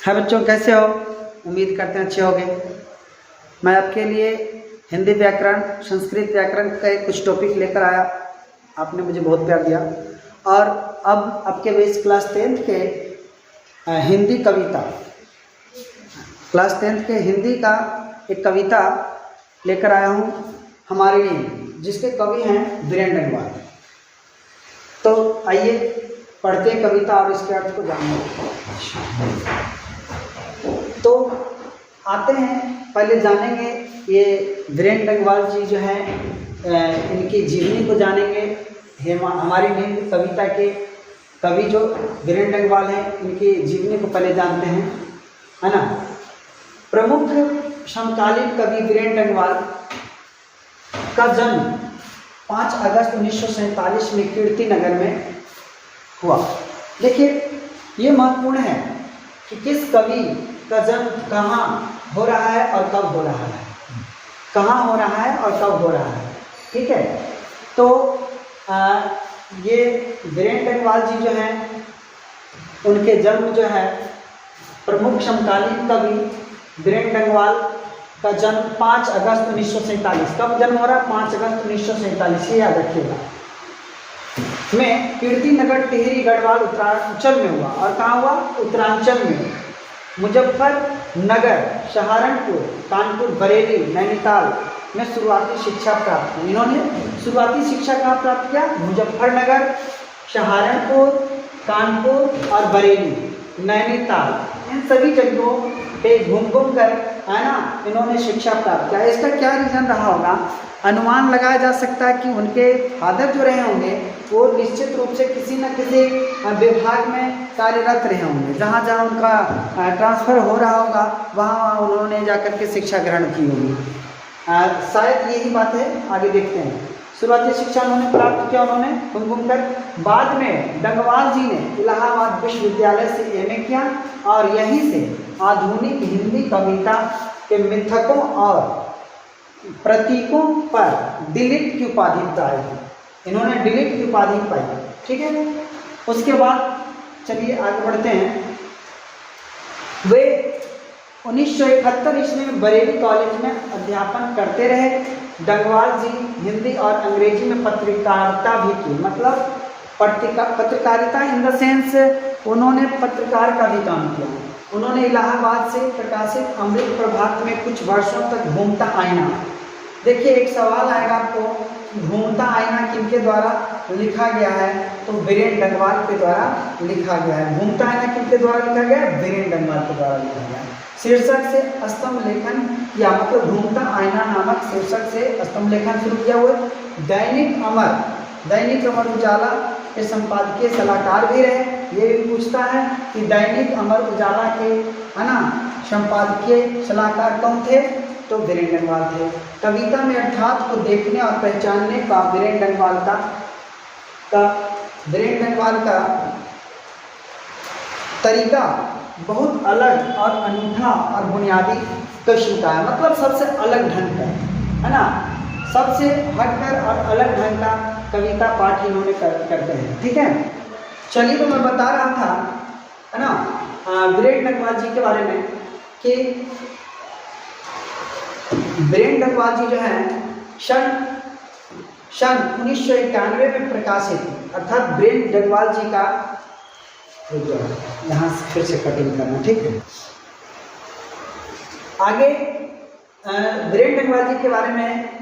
है बच्चों, कैसे हो? उम्मीद करते हैं अच्छे होंगे। मैं आपके लिए हिंदी व्याकरण, संस्कृत व्याकरण के कुछ टॉपिक लेकर आया। आपने मुझे बहुत प्यार दिया और अब आपके बेस क्लास 10th के हिंदी कविता, क्लास 10th के हिंदी का एक कविता लेकर आया हूँ हमारे लिए, जिसके कवि हैं वीरेंद्र डंगवाल। तो आइए पढ़ते हैं कविता और इसके अर्थ को जानते। तो आते हैं, पहले जानेंगे ये वीरेंद्र डंगवाल जी जो हैं, इनकी जीवनी को जानेंगे। हमारी हिंदी कविता के कवि जो वीरेंद्र डंगवाल हैं, इनकी जीवनी को पहले जानते हैं, है ना। प्रमुख समकालीन कवि वीरेंद्र डंगवाल का जन्म 5 अगस्त 1947 में कीर्तिनगर में हुआ। देखिए, ये महत्वपूर्ण है कि किस कवि का जन्म कहाँ हो रहा है और कब हो रहा है, कहाँ हो रहा है और कब हो रहा है, ठीक है। तो ये वीरेंद्र डंगवाल जी जो हैं, उनके जन्म जो है, प्रमुख समकालीन कवि वीरेंद्र डंगवाल का जन्म 5 अगस्त 1947, कब जन्म हो रहा है? 5 अगस्त 1947, ये याद रखिएगा, में कीर्तिनगर टिहरी गढ़वाल उत्तरांचल में हुआ। और कहाँ हुआ? उत्तरांचल में। मुजफ्फरनगर, सहारनपुर, कानपुर, बरेली, नैनीताल में शुरुआती शिक्षा प्राप्त की। इन्होंने शुरुआती शिक्षा कहाँ प्राप्त किया? मुजफ्फरनगर, सहारनपुर, कानपुर और बरेली, नैनीताल, इन सभी जगहों पे घूम कर, है ना, इन्होंने शिक्षा प्राप्त किया। इसका क्या रीज़न रहा होगा? अनुमान लगाया जा सकता है कि उनके फादर जो रहे होंगे वो निश्चित रूप से किसी न किसी विभाग में कार्यरत रहे होंगे। जहाँ जहाँ उनका ट्रांसफ़र हो रहा होगा वहाँ उन्होंने जाकर के शिक्षा ग्रहण की होगी, शायद यही बात है। आगे देखते हैं। शुरुआती शिक्षा उन्होंने प्राप्त किया, उन्होंने घूम कर। बाद में डंगवाल जी ने इलाहाबाद विश्वविद्यालय से एमए किया और यहीं से आधुनिक हिंदी कविता के मिथकों और प्रतीकों पर डिलिट की उपाधि पाई। इन्होंने डिलिट की उपाधि पाई, ठीक है। उसके बाद चलिए आगे बढ़ते हैं। वे 1971 ईस्वी में बरेली कॉलेज में अध्यापन करते रहे। डंगवाल जी हिंदी और अंग्रेजी में पत्रकारिता भी की, मतलब पत्रकारिता इन द सेंस उन्होंने पत्रकार का भी काम किया। उन्होंने इलाहाबाद से प्रकाशित अमृत प्रभात में कुछ वर्षों तक घूमता आईना। देखिए, एक सवाल आएगा आपको, घूमता आईना किनके द्वारा लिखा गया है? तो वीरेंद्र डंगवाल के द्वारा लिखा गया है। घूमता आईना किनके द्वारा लिखा गया है? वीरेंद्र डंगवाल के द्वारा लिखा गया है। शीर्षक से स्तंभ लेखन किया, मतलब घूमता आईना नामक शीर्षक से स्तंभ लेखन शुरू किया हुआ। दैनिक अमर उजाला के संपादकीय सलाहकार भी रहे। ये भी पूछता है कि दैनिक अमर उजाला के, है ना, संपादकीय सलाहकार कौन थे? तो वीरेंद्र डंगवाल थे। कविता में अर्थात को देखने और पहचानने का वीरेंद्र डंगवाल का तरीका बहुत अलग और अनूठा और बुनियादी किस्म का है, मतलब सबसे अलग ढंग का, है ना, सबसे हटकर और अलग ढंग का कविता पाठ इन्होंने करते हैं, ठीक है। चलिए, तो मैं बता रहा था, है ना, वीरेंद्र डंगवाल जी के बारे में कि वीरेंद्र डंगवाल जी जो हैं सन 1991 में प्रकाशित, अर्थात वीरेंद्र डंगवाल जी का, यहाँ से फिर से कटिंग करना, ठीक है। आगे वीरेंद्र डंगवाल जी के बारे में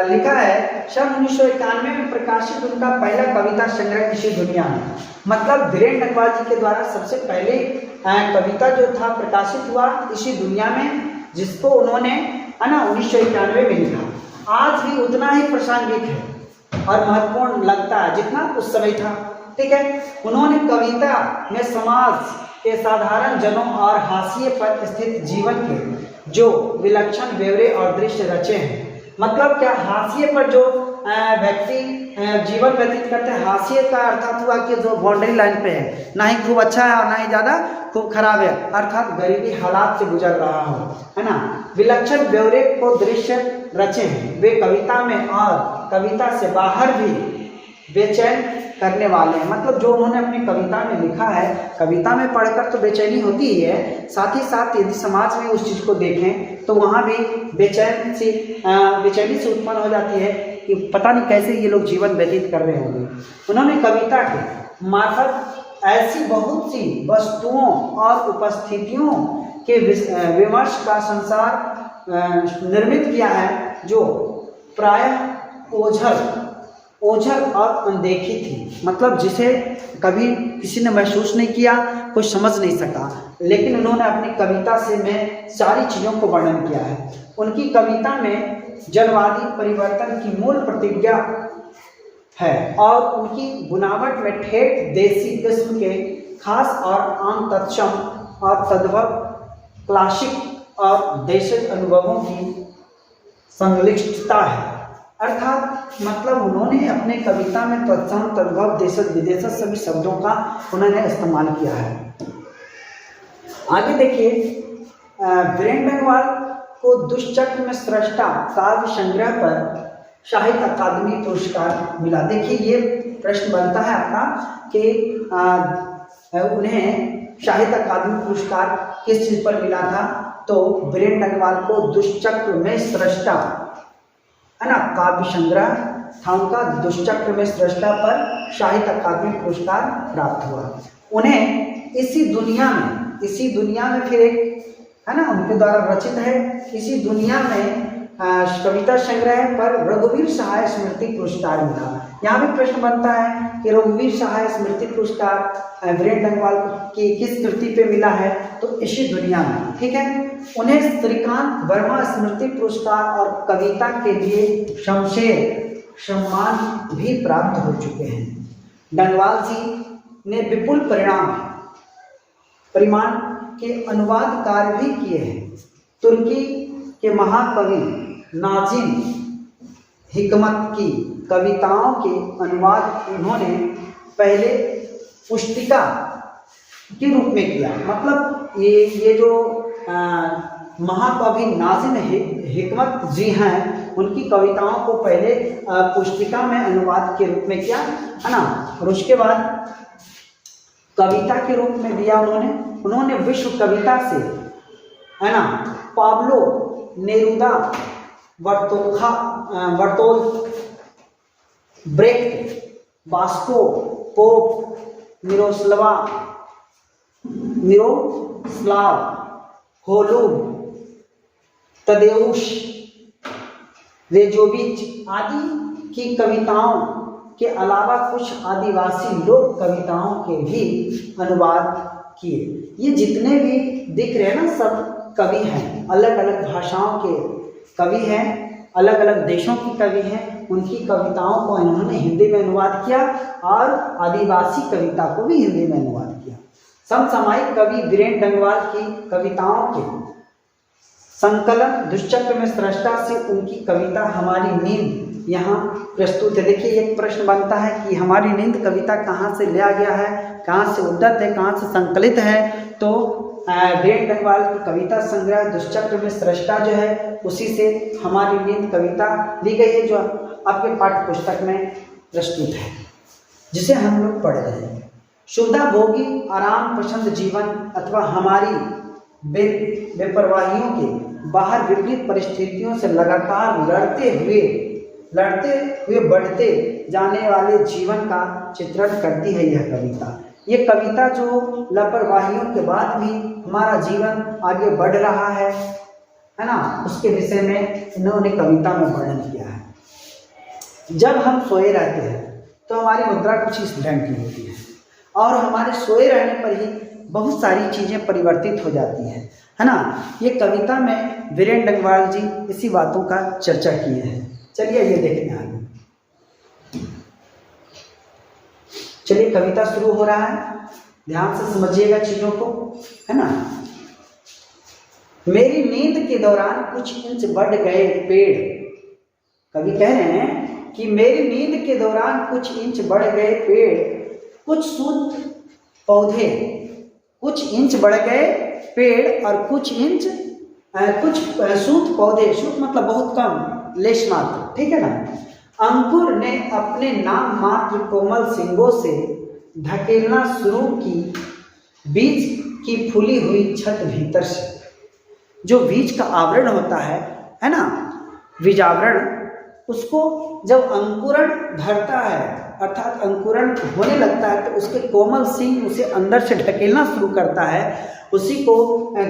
लिखा है, सन 1991 में प्रकाशित उनका पहला कविता संग्रह इसी दुनिया में, मतलब वीरेंद्र डंगवाल जी के द्वारा सबसे पहले कविता जो था प्रकाशित हुआ इसी दुनिया में, जिसको उन्होंने, है ना, 1991 में लिखा। आज भी उतना ही प्रासंगिक है और महत्वपूर्ण लगता है जितना उस समय था, ठीक है। उन्होंने कविता में समाज के साधारण जनों और हाशिए पर स्थित जीवन के जो विलक्षण ब्यौरे और दृश्य रचे हैं, मतलब क्या, हाशिए पर जो व्यक्ति जीवन व्यतीत करते हैं, हाशिए का अर्थात हुआ कि जो बाउंड्री लाइन पे है, ना ही खूब अच्छा है और ना ही ज़्यादा खूब खराब है, अर्थात गरीबी हालात से गुजर रहा हो, है ना। विलक्षण ब्यौरे को दृश्य रचे हैं वे कविता में और कविता से बाहर भी बेचैन करने वाले हैं। मतलब जो उन्होंने अपनी कविता में लिखा है, कविता में पढ़कर तो बेचैनी होती ही है, साथ ही साथ यदि समाज में उस चीज़ को देखें तो वहाँ भी बेचैनी से उत्पन्न हो जाती है कि पता नहीं कैसे ये लोग जीवन व्यतीत कर रहे होंगे। उन्होंने कविता के मार्फत ऐसी बहुत सी वस्तुओं और उपस्थितियों के विमर्श का संसार निर्मित किया है जो प्रायः ओझल और अनदेखी थी। मतलब जिसे कभी किसी ने महसूस नहीं किया, कोई समझ नहीं सका, लेकिन उन्होंने अपनी कविता से में सारी चीज़ों को वर्णन किया है। उनकी कविता में जलवादी परिवर्तन की मूल प्रतिज्ञा है और उनकी बुनावट में ठेठ देसी किस्म के खास और आम तत्सम और तद्भव क्लासिक और देशज अनुभवों की संश्लिष्टता है। अर्थात मतलब उन्होंने अपने कविता में तत्सम तद्भव देशज विदेशज सभी शब्दों का उन्होंने इस्तेमाल किया है। आगे देखिए, वीरेंद्र बेंगवाल को दुष्चक्र में स्रष्टा काव्य संग्रह पर साहित्य अकादमी पुरस्कार मिला। देखिए ये प्रश्न बनता है आपका कि उन्हें साहित्य अकादमी पुरस्कार किस चीज़ पर मिला था, तो वीरेंद्र बेंगवाल को दुष्चक्र में स्रष्टा, है ना, काव्य संग्रह था उनका, दुष्चक्र में स्रष्टा पर साहित्य अकादमी पुरस्कार प्राप्त हुआ। उन्हें इसी दुनिया में फिर एक, है ना, उनके द्वारा रचित है, इसी दुनिया में कविता संग्रह पर रघुवीर सहाय स्मृति पुरस्कार मिला। यहाँ भी प्रश्न बनता है कि रघुवीर सहाय स्मृति पुरस्कार वीरेंद्र बेंगवाल की किस कृति पे मिला है, तो इसी दुनिया में, ठीक है। उन्हें श्रीकांत वर्मा स्मृति पुरस्कार और कविता के लिए शमशेर सम्मान भी प्राप्त हो चुके हैं। बेंगवाल जी ने विपुल परिमाण के अनुवाद कार्य भी किए हैं। तुर्की के महाकवि नाजिम हिकमत की कविताओं के अनुवाद उन्होंने पहले पुस्तिका के रूप में किया। मतलब ये जो महाकवि नाजिम हिकमत जी हैं, उनकी कविताओं को पहले पुस्तिका में अनुवाद के रूप में किया, है ना, और उसके बाद कविता के रूप में दिया उन्होंने विश्व कविता से, है ना, पाब्लो नेरुदा, बर्तोल्ट ब्रेख्ट, बास्को, Pope, Miroslav Holub, Tadeusz Rozewicz आदि की कविताओं के अलावा कुछ आदिवासी लोक कविताओं के भी अनुवाद किए। ये जितने भी दिख रहे हैं ना, सब कवि हैं, अलग अलग भाषाओं के कवि हैं, अलग अलग देशों की कवि हैं। उनकी कविताओं को इन्होंने हिंदी में अनुवाद किया और आदिवासी कविता को भी हिंदी में अनुवाद किया। समसामयिक कवि वीरेंद्र बेंगवाल की कविताओं के संकलन दुष्चक्र में स्रष्टा से उनकी कविता हमारी नींद यहाँ प्रस्तुत है। देखिए एक प्रश्न बनता है कि हमारी नींद कविता कहाँ से लिया गया है, कहाँ से उद्धत है, कहाँ से संकलित है, तो वीरेंद्र बेंगवाल की कविता संग्रह दुष्चक्र में स्रष्टा जो है उसी से हमारी नींद कविता ली गई है, जो आपके पाठ्य पुस्तक में प्रस्तुत है, जिसे हम लोग पढ़ रहे हैं। सुविधा भोगी आराम पसंद जीवन अथवा हमारी बेपरवाहियों के बाहर विपरीत परिस्थितियों से लगातार लड़ते हुए बढ़ते जाने वाले जीवन का चित्रण करती है यह कविता। ये कविता जो लापरवाहियों के बाद भी हमारा जीवन आगे बढ़ रहा है ना, उसके विषय में इन्होंने कविता में वर्णन किया है। जब हम सोए रहते हैं तो हमारी मुद्रा कुछ इस ढंग की होती है और हमारे सोए रहने पर ही बहुत सारी चीज़ें परिवर्तित हो जाती हैं, है ना। ये कविता में वीरेंद्र बेंगवाल जी इसी बातों का चर्चा किए हैं। चलिए ये देखते हैं आगे। चलिए कविता शुरू हो रहा है, ध्यान से समझिएगा चीज़ों को, है ना। मेरी नींद के दौरान कुछ इंच बढ़ गए पेड़, कवि कह रहे हैं कि मेरी नींद के दौरान कुछ इंच बढ़ गए पेड़, कुछ सूत पौधे, कुछ इंच बढ़ गए पेड़ और कुछ सूत पौधे, सूत मतलब बहुत कम, लेश मात्र, ठीक है ना। अंकुर ने अपने नाम मात्र कोमल सींगों से ढकेलना शुरू की बीज की फूली हुई छत भीतर से। जो बीज का आवरण होता है ना, बीजावरण, उसको जब अंकुरण धरता है अर्थात अंकुरण होने लगता है तो उसके कोमल सींग उसे अंदर से ढकेलना शुरू करता है। उसी को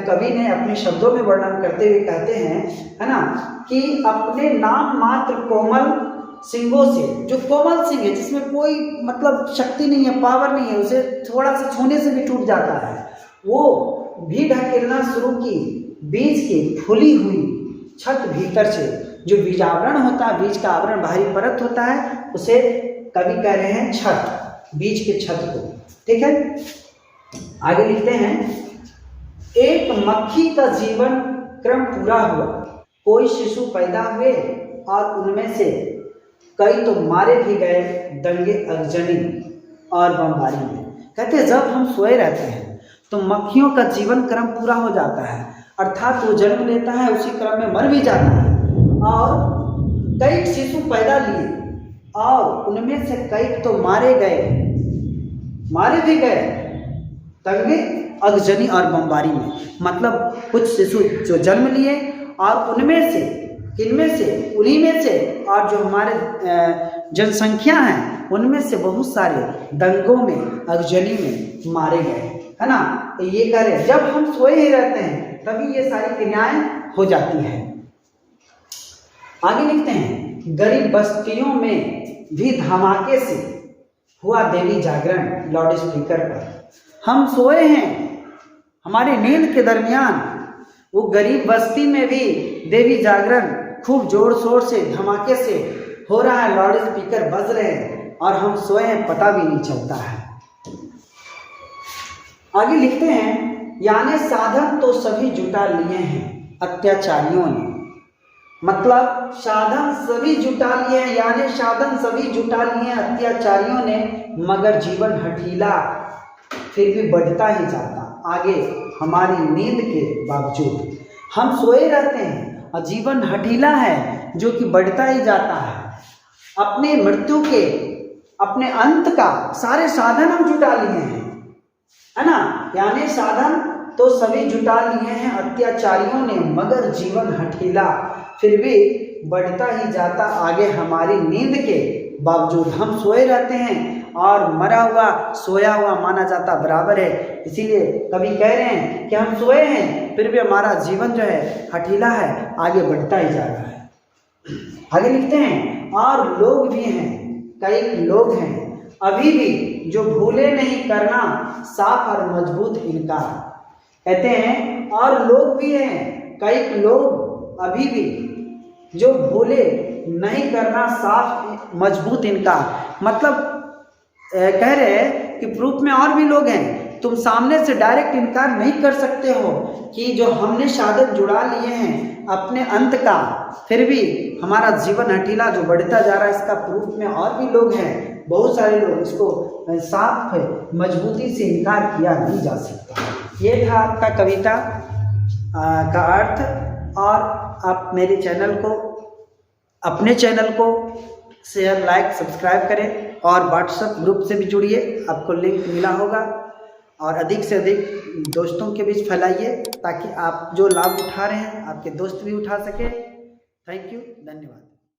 कवि ने अपने शब्दों में वर्णन करते हुए कहते हैं, है ना, कि अपने नाम मात्र कोमल सिंगों से, जो कोमल सिंग है जिसमें कोई मतलब शक्ति नहीं है, पावर नहीं है, उसे थोड़ा सा छूने से भी टूट जाता है, वो भी ढकेलना शुरू की बीज की फूली हुई छत भीतर से। जो बीजावरण होता है, बीज का आवरण बाहरी परत होता है, उसे कवि कह रहे हैं छत, बीज के छत को। ठीक है, आगे लिखते हैं, एक मक्खी का जीवन क्रम पूरा हुआ, कोई शिशु पैदा हुए और उनमें से कई तो मारे भी गए दंगे अगजनी और बमबारी में। कहते हैं जब हम सोए रहते हैं तो मक्खियों का जीवन क्रम पूरा हो जाता है, अर्थात वो जन्म लेता है, उसी क्रम में मर भी जाता है, और कई शिशु पैदा लिए और उनमें से कई तो मारे भी गए दंगे अगजनी और बमबारी में। मतलब कुछ शिशु जो जन्म लिए और उनमें से, किनमें से, उन्हीं में से, और जो हमारे जनसंख्या हैं उनमें से बहुत सारे दंगों में, अगजनी में मारे गए, है ना। तो ये कह रहे जब हम सोए ही रहते हैं तभी ये सारी क्रियाएं हो जाती हैं। आगे लिखते हैं, गरीब बस्तियों में भी धमाके से हुआ देवी जागरण लाउड स्पीकर पर। हम सोए हैं, हमारी नींद के दरमियान वो गरीब बस्ती में भी देवी जागरण खूब जोर शोर से, धमाके से हो रहा है, लाउड स्पीकर बज रहे हैं और हम सोए हैं, पता भी नहीं चलता है। आगे लिखते हैं, यानी साधन तो सभी जुटा लिए हैं अत्याचारियों ने। मतलब साधन सभी जुटा लिए हैं, यानी साधन सभी जुटा लिए हैं अत्याचारियों ने, मगर जीवन हठीला फिर भी बढ़ता ही जाता आगे हमारी नींद के बावजूद। हम सोए रहते हैं और जीवन हठीला है जो कि बढ़ता ही जाता है। अपने मृत्यु के, अपने अंत का सारे साधन हम जुटा लिए हैं, है ना। यानी साधन तो सभी जुटा लिए हैं अत्याचारियों ने, मगर जीवन हठीला फिर भी बढ़ता ही जाता आगे हमारी नींद के बावजूद। हम सोए रहते हैं और मरा हुआ सोया हुआ माना जाता बराबर है, इसीलिए कवि कह रहे हैं कि हम सोए हैं फिर भी हमारा जीवन जो है हठीला है, आगे बढ़ता ही जा रहा है। आगे लिखते हैं, और लोग भी हैं, कई लोग हैं अभी भी जो भूले नहीं करना साफ और मजबूत इनकार। कहते हैं और लोग भी हैं, कई लोग अभी भी जो भूले नहीं करना साफ मजबूत इनकार। मतलब कह रहे हैं कि प्रूफ में और भी लोग हैं, तुम सामने से डायरेक्ट इनकार नहीं कर सकते हो कि जो हमने साधन जुड़ा लिए हैं अपने अंत का, फिर भी हमारा जीवन हठीला जो बढ़ता जा रहा है, इसका प्रूफ में और भी लोग हैं, बहुत सारे लोग। इसको साफ मजबूती से इनकार किया नहीं जा सकता। ये था आपका कविता का अर्थ। और आप मेरे चैनल को, अपने चैनल को शेयर, लाइक, सब्सक्राइब करें और व्हाट्सएप ग्रुप से भी जुड़िए, आपको लिंक मिला होगा। और अधिक से अधिक दोस्तों के बीच फैलाइए ताकि आप जो लाभ उठा रहे हैं आपके दोस्त भी उठा सके। थैंक यू, धन्यवाद।